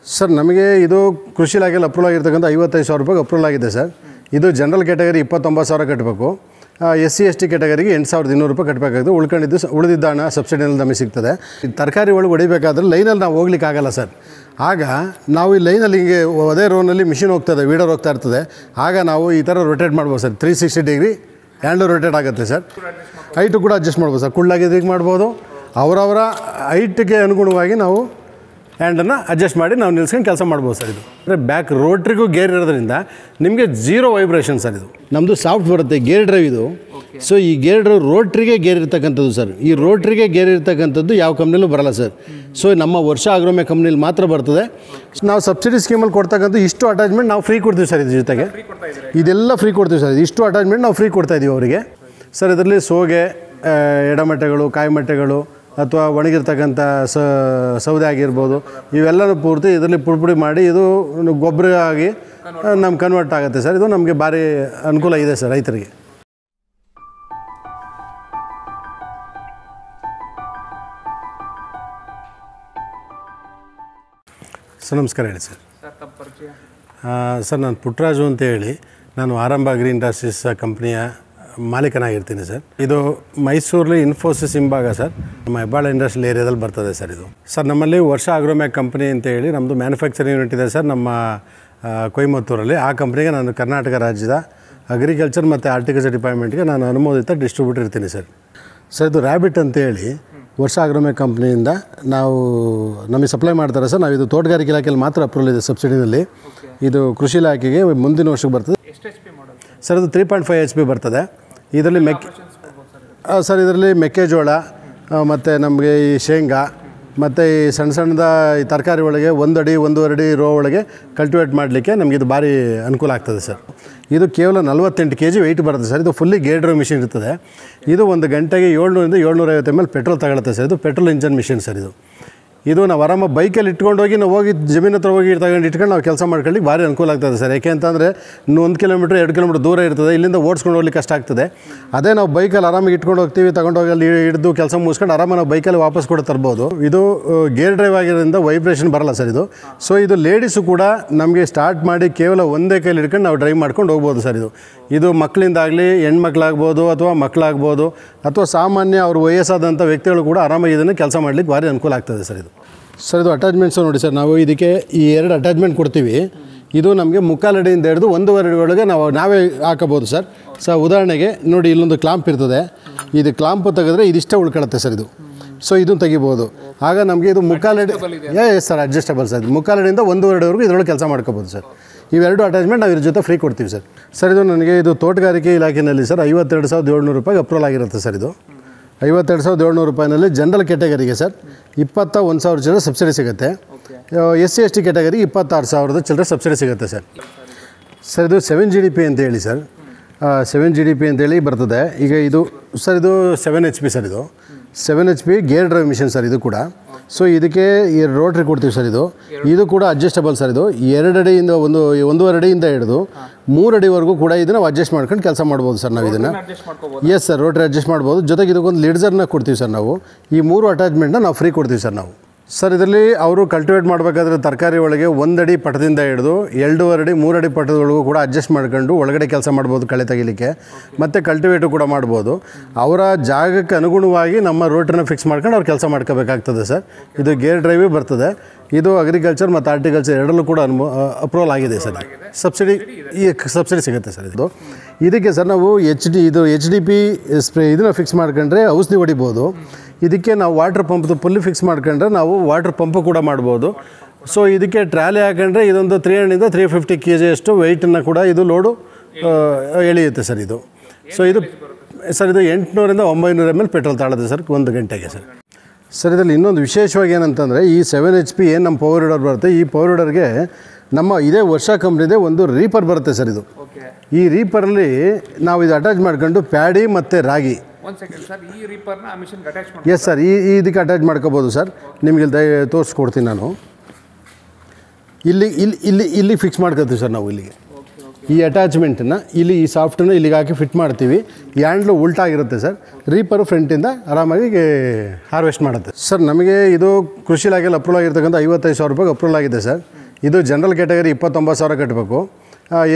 Sir ನಮಗೆ ಇದು ಕೃಷಿ ಇಲಾಖೆಯಲ್ಲಿ ಅಪ್ರೂವಲ್ ಆಗಿರ್ತಕ್ಕಂಥ 55,000 ರೂಪಾಯಿಗೆ ಅಪ್ರೂವಲ್ ಆಗಿದೆ ಸರ್. ಇದು ಜನರಲ್ ಕ್ಯಾಟಗರಿ 29,000 ಕಟ್ಟಬೇಕು. SC/ST ಕ್ಯಾಟಗರಿಗೆ 8,200 ರೂಪಾಯಿ ಕಟ್ಟಬೇಕಾಗುತ್ತೆ. ಉಳಿದಿದ್ದ ಹಣ ಸಬ್ಸಿಡಿನಲ್ಲಿ ನಮಗೆ ಸಿಗ್ತದೆ. ತರಕಾರಿ ಒಳಗೆ ಹೊಡಿಬೇಕಾದ್ರೆ ಲೈನಲ್ಲಿ ನಾವು ಹೋಗ್ಲಿಕ್ಕಾಗಲ್ಲ ಸರ್. ಆಗ ನಾವು ಈ ಲೈನಲ್ಲಿ ಹಿಂಗೆ ಅದೇ ರೋನಲ್ಲಿ ಮಿಷಿನ್ ಹೋಗ್ತದೆ, ವೀಡರ್ ಹೋಗ್ತಾ ಇರ್ತದೆ. ಆಗ ನಾವು ಈ ಥರ ರೊಟೇಟ್ ಮಾಡ್ಬೋದು ಸರ್. 360 ಡಿಗ್ರಿ ಹ್ಯಾಂಡ್ಲು ರೊಟೇಟ್ ಆಗುತ್ತೆ ಸರ್. ಹೈಟು ಕೂಡ ಅಡ್ಜಸ್ಟ್ ಮಾಡ್ಬೋದು ಸರ್. ಕುಳ್ಳಾಗಿದ್ದಕ್ಕೆ ಮಾಡ್ಬೋದು. ಅವರವರ ಹೈಟ್ಗೆ ಅನುಗುಣವಾಗಿ ನಾವು ಹ್ಯಾಂಡನ್ನು ಅಡ್ಜಸ್ಟ್ ಮಾಡಿ ನಾವು ನಿಲ್ಸ್ಕೊಂಡು ಕೆಲಸ ಮಾಡ್ಬೋದು ಸರ್. ಇದು ಅಂದರೆ ಬ್ಯಾಕ್ ರೋಟ್ರಿಗೂ ಗೇರ್ ಇರೋದ್ರಿಂದ ನಿಮಗೆ 0 ವೈಬ್ರೇಷನ್ ಸರ್. ಇದು ನಮ್ಮದು ಸಾಫ್ಟ್ ಬರುತ್ತೆ, ಗೇರ್ ಡ್ರೈವ್ ಇದು. ಸೊ ಈ ಗೇರ್ ಡ್ರೈವ್ ರೋಟ್ರಿಗೆ ಗೇರ್ ಇರ್ತಕ್ಕಂಥದ್ದು ಸರ್. ಈ ರೋಟ್ರಿಗೆ ಗೇರ್ ಇರ್ತಕ್ಕಂಥದ್ದು ಯಾವ ಕಂಪ್ನಿಲೂ ಬರಲ್ಲ ಸರ್. ಸೊ ನಮ್ಮ ವರ್ಷ ಅಗ್ರೋಮೆ ಕಂಪ್ನಿಲಿ ಮಾತ್ರ ಬರ್ತದೆ. ನಾವು ಸಬ್ಸಿಡಿ ಸ್ಕೀಮಲ್ಲಿ ಕೊಡ್ತಕ್ಕಂಥ ಇಷ್ಟು ಅಟ್ಯಾಚ್ಮೆಂಟ್ ನಾವು ಫ್ರೀ ಕೊಡ್ತೀವಿ ಸರ್. ಇದ್ರ ಜೊತೆಗೆ ಇದೆಲ್ಲ ಫ್ರೀ ಕೊಡ್ತೀವಿ ಸರ್. ಇಷ್ಟು ಅಟ್ಯಾಚ್ಮೆಂಟ್ ನಾವು ಫ್ರೀ ಕೊಡ್ತಾಯಿದ್ದೀವಿ ಅವರಿಗೆ ಸರ್. ಇದರಲ್ಲಿ ಸೋಗೆ, ಎಡಮಟ್ಟೆಗಳು, ಕಾಯಿಮಟ್ಟೆಗಳು ಅಥವಾ ಒಣಗಿರ್ತಕ್ಕಂಥ ಸೌದೆ ಆಗಿರ್ಬೋದು, ಇವೆಲ್ಲನೂ ಪೂರ್ತಿ ಇದರಲ್ಲಿ ಪುಡಿ ಮಾಡಿ ಇದು ಗೊಬ್ಬರ ಆಗಿ ನಮ್ಗೆ ಕನ್ವರ್ಟ್ ಆಗುತ್ತೆ ಸರ್. ಇದು ನಮಗೆ ಭಾರಿ ಅನುಕೂಲ ಇದೆ ಸರ್ ರೈತರಿಗೆ. ಸರ್ ನಮಸ್ಕಾರ. ಹೇಳಿ ಸರ್. ಸರ್ ನಾನು ಪುಟ್ಟರಾಜು ಅಂತ ಹೇಳಿ, ನಾನು ಆರಂಭ ಅಗ್ರಿ ಇಂಡಸ್ಟ್ರೀಸ್ ಕಂಪ್ನಿಯ ಮಾಲೀಕನಾಗಿರ್ತೀನಿ ಸರ್. ಇದು ಮೈಸೂರಲ್ಲಿ ಇನ್ಫೋಸಿಸ್ ಹಿಂಭಾಗ ಸರ್. ನಮ್ಮ ಹೆಬ್ಬಾಳ ಇಂಡಸ್ಟ್ರಿಯಲ್ ಏರಿಯಾದಲ್ಲಿ ಬರ್ತದೆ ಸರ್. ಇದು ಸರ್ ನಮ್ಮಲ್ಲಿ ವರ್ಷ ಅಗ್ರೋಮ್ಯಾಕ್ ಕಂಪ್ನಿ ಅಂತೇಳಿ ನಮ್ಮದು ಮ್ಯಾನುಫ್ಯಾಕ್ಚರಿಂಗ್ ಯೂನಿಟ್ ಇದೆ ಸರ್ ನಮ್ಮ ಕೊಯಮತ್ತೂರಲ್ಲಿ. ಆ ಕಂಪ್ನಿಗೆ ನಾನು ಕರ್ನಾಟಕ ರಾಜ್ಯದ ಅಗ್ರಿಕಲ್ಚರ್ ಮತ್ತು ಆರ್ಟಿಕಲ್ಚರ್ ಡಿಪಾರ್ಟ್ಮೆಂಟ್ಗೆ ನಾನು ಅನುಮೋದಿತ ಡಿಸ್ಟ್ರಿಬ್ಯೂಟರ್ ಇರ್ತೀನಿ ಸರ್. ಸರ್ ಇದು ರ್ಯಾಬಿಟ್ ಅಂತೇಳಿ ವರ್ಷ ಅಗ್ರೋಮ್ಯಾಕ್ ಕಂಪ್ನಿಯಿಂದ ನಾವು ನಮಗೆ ಸಪ್ಲೈ ಮಾಡ್ತಾರೆ ಸರ್. ನಾವು ಇದು ತೋಟಗಾರಿಕೆ ಇಲಾಖೆಯಲ್ಲಿ ಮಾತ್ರ ಅಪ್ರೂವಲ್ ಇದೆ ಸಬ್ಸಿಡಿನಲ್ಲಿ. ಇದು ಕೃಷಿ ಇಲಾಖೆಗೆ ಮುಂದಿನ ವರ್ಷಕ್ಕೆ ಬರ್ತದೆ ಸರ್. ಇದು 3.5 HP ಬರ್ತದೆ. ಇದರಲ್ಲಿ ಸರ್ ಇದರಲ್ಲಿ ಮೆಕ್ಕೆಜೋಳ ಮತ್ತು ನಮಗೆ ಈ ಶೇಂಗಾ ಮತ್ತು ಈ ಸಣ್ಣದ ಈ ತರಕಾರಿ ಒಳಗೆ 1 ಅಡಿ 1.5 ಅಡಿ ರೋ ಒಳಗೆ ಕಲ್ಟಿವೇಟ್ ಮಾಡಲಿಕ್ಕೆ ನಮಗೆ ಇದು ಭಾರಿ ಅನುಕೂಲ ಆಗ್ತದೆ ಸರ್. ಇದು ಕೇವಲ 48 kg ವೆಯ್ಟ್ ಬರುತ್ತೆ ಸರ್. ಇದು ಫುಲ್ಲಿ ಗೇರ್ ಡ್ರೈವ್ ಮಿಷಿನ್ ಇರ್ತದೆ. ಇದು 1 ಗಂಟೆಗೆ 700 ರಿಂದ 750 ml ಪೆಟ್ರೋಲ್ ತಗೊಳುತ್ತೆ ಸರ್. ಇದು ಪೆಟ್ರೋಲ್ ಇಂಜನ್ ಮಿಷಿನ್ ಸರ್. ಇದು ನಾವು ಆರಾಮ ಬೈಕಲ್ಲಿ ಇಟ್ಕೊಂಡೋಗಿ ನಾವು ಹೋಗಿ ಜಮೀನು ಹತ್ರ ಹೋಗಿ ಇಟ್ಕೊಂಡು ನಾವು ಕೆಲಸ ಮಾಡ್ಕೊಳ್ಳಿಕ್ಕೆ ಭಾರಿ ಅನುಕೂಲ ಆಗ್ತದೆ ಸರ್. ಯಾಕೆ ಅಂತಂದರೆ 1 ಕಿಲೋಮೀಟ್ರ್ 2 ಕಿಲೋಮೀಟ್ರ್ ದೂರ ಇರ್ತದೆ. ಇಲ್ಲಿಂದ ಓಡಿಸ್ಕೊಂಡು ಹೋಗ್ಲಿಕ್ಕೆ ಕಷ್ಟ ಆಗ್ತದೆ. ಅದೇ ನಾವು ಬೈಕಲ್ಲಿ ಆರಾಮಾಗಿ ಇಟ್ಕೊಂಡು ಹೋಗ್ತೀವಿ, ತಗೊಂಡೋಗಿ ಅಲ್ಲಿ ಹಿಡಿದು ಕೆಲಸ ಮುಗಿಸ್ಕೊಂಡು ಆರಾಮ ನಾವು ಬೈಕಲ್ಲಿ ವಾಪಸ್ ಕೂಡ ತರ್ಬೋದು. ಇದು ಗೇರ್ ಡ್ರೈವ್ ಆಗಿರೋದ್ರಿಂದ ವೈಬ್ರೇಷನ್ ಬರಲ್ಲ ಸರ್ ಇದು. ಸೊ ಇದು ಲೇಡೀಸು ಕೂಡ ನಮಗೆ ಸ್ಟಾರ್ಟ್ ಮಾಡಿ ಕೇವಲ ಒಂದೇ ಕೈಲಿ ಹಿಡ್ಕೊಂಡು ನಾವು ಡ್ರೈವ್ ಮಾಡ್ಕೊಂಡು ಹೋಗ್ಬೋದು ಸರ್. ಇದು ಮಕ್ಕಳಿಂದಾಗಲಿ, ಹೆಣ್ಮಕ್ಳಾಗ್ಬೋದು ಅಥವಾ ಮಕ್ಕಳಾಗ್ಬೋದು ಅಥವಾ ಸಾಮಾನ್ಯ ಅವರು ವಯಸ್ಸಾದಂಥ ವ್ಯಕ್ತಿಗಳು ಕೂಡ ಆರಾಮಾಗಿ ಇದನ್ನು ಕೆಲಸ ಮಾಡಲಿಕ್ಕೆ ಭಾರಿ ಅನುಕೂಲ ಆಗ್ತದೆ ಸರ್. ಇದು ಅಟ್ಯಾಚ್ಮೆಂಟ್ಸು ನೋಡಿ ಸರ್. ನಾವು ಇದಕ್ಕೆ ಈ 2 ಅಟ್ಯಾಚ್ಮೆಂಟ್ ಕೊಡ್ತೀವಿ. ಇದು ನಮಗೆ 3/4 ಅಡಿಯಿಂದ ಹಿಡಿದು 1.5 ಅಡಿ ಒಳಗೆ ನಾವೇ ಹಾಕಬೋದು ಸರ್. ಉದಾಹರಣೆಗೆ ನೋಡಿ, ಇಲ್ಲೊಂದು ಕ್ಲಾಂಪ್ ಇರ್ತದೆ. ಇದು ಕ್ಲಾಂಪ್ ತೆಗೆದ್ರೆ ಇದಿಷ್ಟೇ ಉಳ್ಕೊಳ್ಳುತ್ತೆ ಸರ್ ಇದು. ಸೊ ಇದನ್ನು ತೆಗಿಬೋದು. ಆಗ ನಮಗೆ ಇದು 3/4 ಅಡಿ ಸರ್ ಅಡ್ಜಸ್ಟಬಲ್ ಸರ್. 3/4 ಅಡಿಯಿಂದ 1.5 ಅಡಿವರೆಗೂ ಇದರೊಳಗೆ ಕೆಲಸ ಮಾಡ್ಕೋಬೋದು ಸರ್. ಇವೆರಡು ಅಟ್ಯಾಚ್ಮೆಂಟ್ ನಾವು ಇದ್ರ ಜೊತೆ ಫ್ರೀ ಕೊಡ್ತೀವಿ ಸರ್. ಇದು ನನಗೆ ಇದು ತೋಟಗಾರಿಕೆ ಇಲಾಖೆಯಲ್ಲಿ ಸರ್ 52,700 ರೂಪಾಯಿಗೆ ಅಪ್ರೂವಲ್ ಆಗಿರುತ್ತೆ ಸರ್. ಇದು 52,700 ರೂಪಾಯಿನಲ್ಲಿ ಜನರಲ್ ಕ್ಯಾಟಗರಿಗೆ ಸರ್ 21,000 ಚಿಲ್ಲರೆ ಸಬ್ಸಿಡಿ ಸಿಗುತ್ತೆ. SC/ST ಕ್ಯಾಟಗರಿ 26,000 ಚಿಲ್ಲರೆ ಸಬ್ಸಿಡಿ ಸಿಗುತ್ತೆ ಸರ್. ಇದು 7GDP ಅಂತ ಹೇಳಿ ಸರ್. 7GDP ಅಂತೇಳಿ ಬರ್ತದೆ. ಈಗ ಇದು ಸರ್ ಇದು 7 HP ಸರ್. ಇದು 7 HP gear drive machine sir. ಇದು ಕೂಡ ಸೊ ಇದಕ್ಕೆ ರೋಟ್ರಿ ಕೊಡ್ತೀವಿ ಸರ್. ಇದು ಕೂಡ ಅಡ್ಜಸ್ಟಬಲ್ ಸರ್. ಇದು 2 ಅಡಿಯಿಂದ 1.5 ಅಡಿಯಿಂದ ಹಿಡಿದು 3 ಅಡಿವರೆಗೂ ಕೂಡ ಇದನ್ನು ಅಡ್ಜಸ್ಟ್ ಮಾಡ್ಕೊಂಡು ಕೆಲಸ ಮಾಡ್ಬೋದು ಸರ್. ನಾವು ಇದನ್ನು ಎಸ್ ಸರ್ ರೋಟ್ರಿ ಅಡ್ಜಸ್ಟ್ ಮಾಡ್ಬೋದು. ಜೊತೆಗೆ ಇದಕ್ಕೊಂದು ಲಿಡ್ಜರ್ನ ಕೊಡ್ತೀವಿ ಸರ್. ನಾವು ಈ 3 ಅಟ್ಯಾಚ್ಮೆಂಟ್ನ ನಾವು ಫ್ರೀ ಕೊಡ್ತೀವಿ ಸರ್ ನಾವು. ಸರ್ ಇದರಲ್ಲಿ ಅವರು ಕಲ್ಟಿವೇಟ್ ಮಾಡಬೇಕಾದ್ರೆ ತರಕಾರಿ ಒಳಗೆ 1 ಅಡಿ ಪಟದಿಂದ ಹಿಡಿದು 2.5 ಅಡಿ 3 ಅಡಿ ಪಟದೊಳಗೂ ಕೂಡ ಅಡ್ಜಸ್ಟ್ ಮಾಡ್ಕೊಂಡು ಒಳಗಡೆ ಕೆಲಸ ಮಾಡ್ಬೋದು ಕಳೆ ತೆಗಿಲಿಕ್ಕೆ. ಮತ್ತು ಕಲ್ಟಿವೇಟು ಕೂಡ ಮಾಡ್ಬೋದು. ಅವರ ಜಾಗಕ್ಕೆ ಅನುಗುಣವಾಗಿ ನಮ್ಮ ರೋಟ್ರನ್ನ ಫಿಕ್ಸ್ ಮಾಡ್ಕೊಂಡು ಅವ್ರು ಕೆಲಸ ಮಾಡ್ಕೋಬೇಕಾಗ್ತದೆ ಸರ್. ಇದು ಗೇರ್ ಡ್ರೈವೇ ಬರ್ತದೆ. ಇದು ಅಗ್ರಿಕಲ್ಚರ್ ಮತ್ತು ಆರ್ಟಿಕಲ್ಚರ್ ಎರಡಲ್ಲೂ ಕೂಡ ಅಪ್ರೂವಲ್ ಆಗಿದೆ ಸರ್. ಸಬ್ಸಿಡಿ ಸಿಗುತ್ತೆ ಸರ್. ಇದಕ್ಕೆ ಸರ್ ನಾವು HDP ಸ್ಪ್ರೇ ಇದನ್ನು ಫಿಕ್ಸ್ ಮಾಡ್ಕೊಂಡ್ರೆ ಔಷಧಿ ಹೊಡಿಬೋದು. ಇದಕ್ಕೆ ನಾವು ವಾಟ್ರ್ ಪಂಪ್ದು ಪುಲ್ಲಿ ಫಿಕ್ಸ್ ಮಾಡ್ಕೊಂಡ್ರೆ ನಾವು ವಾಟ್ರ್ ಪಂಪು ಕೂಡ ಮಾಡ್ಬೋದು. ಸೊ ಇದಕ್ಕೆ ಟ್ರಾಲಿ ಹಾಕೊಂಡ್ರೆ ಇದೊಂದು 300 ರಿಂದ 350 kg ಅಷ್ಟು ವೆಯ್ಟನ್ನು ಕೂಡ ಇದು ಲೋಡು ಎಳೆಯುತ್ತೆ ಸರ್. ಇದು 800 ರಿಂದ 900 ml ಪೆಟ್ರೋಲ್ ತಾಳುತ್ತೆ ಸರ್ 1 ಗಂಟೆಗೆ ಸರ್. ಇದರಲ್ಲಿ ಇನ್ನೊಂದು ವಿಶೇಷವಾಗಿ ಏನಂತಂದರೆ ಈ 7 HP ಏನು ನಮ್ಮ ಪವರ್ ವೀಡರ್ ಬರುತ್ತೆ. ಈ ಪವರ್ ವೀಡರ್ಗೆ ನಮ್ಮ ಇದೇ ವರ್ಷ ಕಂಪ್ನಿದೆ ಒಂದು ರೀಪರ್ ಬರುತ್ತೆ ಸರ್. ಈ ರೀಪರಲ್ಲಿ ನಾವು ಇದು ಅಟ್ಯಾಚ್ ಮಾಡ್ಕೊಂಡು ಪ್ಯಾಡಿ ಮತ್ತು ರಾಗಿ ಎಸ್ ಸರ್ ಇದಕ್ಕೆ ಅಟ್ಯಾಚ್ ಮಾಡ್ಕೋಬೋದು ಸರ್. ನಿಮಗೆ ತೋರಿಸ್ಕೊಡ್ತೀನಿ ನಾನು. ಇಲ್ಲಿ ಫಿಕ್ಸ್ ಮಾಡ್ಕೊತೀವಿ ಸರ್ ನಾವು. ಇಲ್ಲಿಗೆ ಈ ಅಟ್ಯಾಚ್ಮೆಂಟನ್ನು ಈ ಸಾಫ್ಟನ್ನು ಇಲ್ಲಿಗೆ ಹಾಕಿ ಫಿಟ್ ಮಾಡ್ತೀವಿ. ಹ್ಯಾಂಡ್ಲು ಉಲ್ಟಾಗಿರುತ್ತೆ ಸರ್. ರೀಪರು ಫ್ರಂಟಿಂದ ಆರಾಮಾಗಿ ಹಾರ್ವೆಸ್ಟ್ ಮಾಡುತ್ತೆ ಸರ್. ನಮಗೆ ಇದು ಕೃಷಿ ಇಲಾಖೆಯಲ್ಲಿ ಅಪ್ರೂವಲ್ ಆಗಿರ್ತಕ್ಕಂಥ 55,000 ರೂಪಾಯಿಗೆ ಅಪ್ರೂವಲ್ ಆಗಿದೆ ಸರ್. ಇದು ಜನರಲ್ ಕ್ಯಾಟಗರಿ 29,000 ಕಟ್ಟಬೇಕು.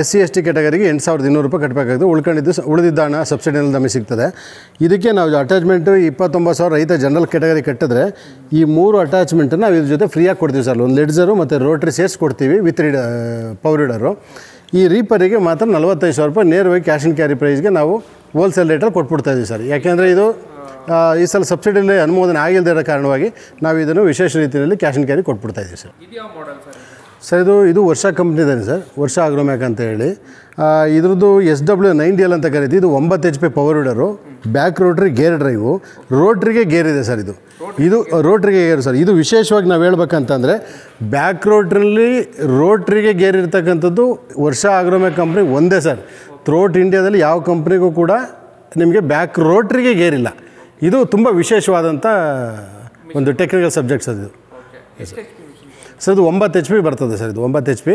SC/ST ಕ್ಯಾಟಗರಿಗೆ 8,200 ರೂಪಾಯಿ ಕಟ್ಟಬೇಕಾಗುತ್ತೆ. ಉಳಿದಿದ್ದ ಹಣ ಸಬ್ಸಿಡಿನಲ್ಲಿ ನಮಗೆ ಸಿಗ್ತದೆ. ಇದಕ್ಕೆ ನಾವು ಅಟ್ಯಾಚ್ಮೆಂಟು 29,000 ರೈತ ಜನರಲ್ ಕ್ಯಾಟಗರಿ ಕಟ್ಟಿದ್ರೆ ಈ 3 ಅಟ್ಯಾಚ್ಮೆಂಟನ್ನು ನಾವು ಇದ್ರ ಜೊತೆ ಫ್ರೀಯಾಗಿ ಕೊಡ್ತೀವಿ ಸರ್. ಒಂದು ಲೆಡ್ಜರು ಮತ್ತು ರೋಟ್ರಿ ಸೇರಿಸಿ ಕೊಡ್ತೀವಿ ವಿತ್ ಪವರ್ ರೀಡರು. ಈ ರೀಪರಿಗೆ ಮಾತ್ರ 45,000 ರೂಪಾಯಿ ನೇರವಾಗಿ ಕ್ಯಾಶ್ ಆ್ಯಂಡ್ ಕ್ಯಾರಿ ಪ್ರೈಸ್ಗೆ ನಾವು ಹೋಲ್ಸೇಲ್ ರೇಟಲ್ಲಿ ಕೊಟ್ಬಿಡ್ತಾಯಿದ್ದೀವಿ ಸರ್. ಯಾಕೆಂದರೆ ಇದು ಈ ಸಲ ಸಬ್ಸಿಡಿಯಲ್ಲಿ ಅನುಮೋದನೆ ಆಗಿಲ್ಲದೆ ಇರೋ ಕಾರಣವಾಗಿ ನಾವು ಇದನ್ನು ವಿಶೇಷ ರೀತಿಯಲ್ಲಿ ಕ್ಯಾಶ್ ಆ್ಯಂಡ್ ಕ್ಯಾರಿ ಕೊಟ್ಬಿಡ್ತಾಯಿದ್ದೀವಿ ಸರ್. ಸರ್ ಇದು ವರ್ಷ ಕಂಪ್ನಿದೇನೆ ಸರ್, ವರ್ಷ ಆಗ್ರೋಮ್ಯಾಕ್ ಅಂತ ಹೇಳಿ. ಇದ್ರದ್ದು SW9DL ಅಂತ ಕರೀತೀವಿ. ಇದು 9 HP power weeder, back rotary gear drive, ರೋಟ್ರಿಗೆ ಗೇರ್ ಇದೆ ಸರ್. ಇದು ರೋಟ್ರಿಗೆ ಗೇರ್ ಸರ್. ಇದು ವಿಶೇಷವಾಗಿ ನಾವು ಹೇಳ್ಬೇಕಂತಂದರೆ ಬ್ಯಾಕ್ ರೋಟ್ರಿಗೆ ಗೇರ್ ಇರ್ತಕ್ಕಂಥದ್ದು ವರ್ಷ ಆಗ್ರೋಮ್ಯಾಕ್ ಕಂಪ್ನಿ ಒಂದೇ ಸರ್. ಥ್ರೋಟ್ ಇಂಡಿಯಾದಲ್ಲಿ ಯಾವ ಕಂಪ್ನಿಗೂ ಕೂಡ ನಿಮಗೆ ಬ್ಯಾಕ್ ರೋಟ್ರಿಗೆ ಗೇರ್ ಇಲ್ಲ. ಇದು ತುಂಬ ವಿಶೇಷವಾದಂಥ ಒಂದು ಟೆಕ್ನಿಕಲ್ ಸಬ್ಜೆಕ್ಟ್ಸ್ ಅದು. ಸರ್ ಇದು 9 HP ಬರ್ತದೆ ಸರ್. ಇದು 9 HP.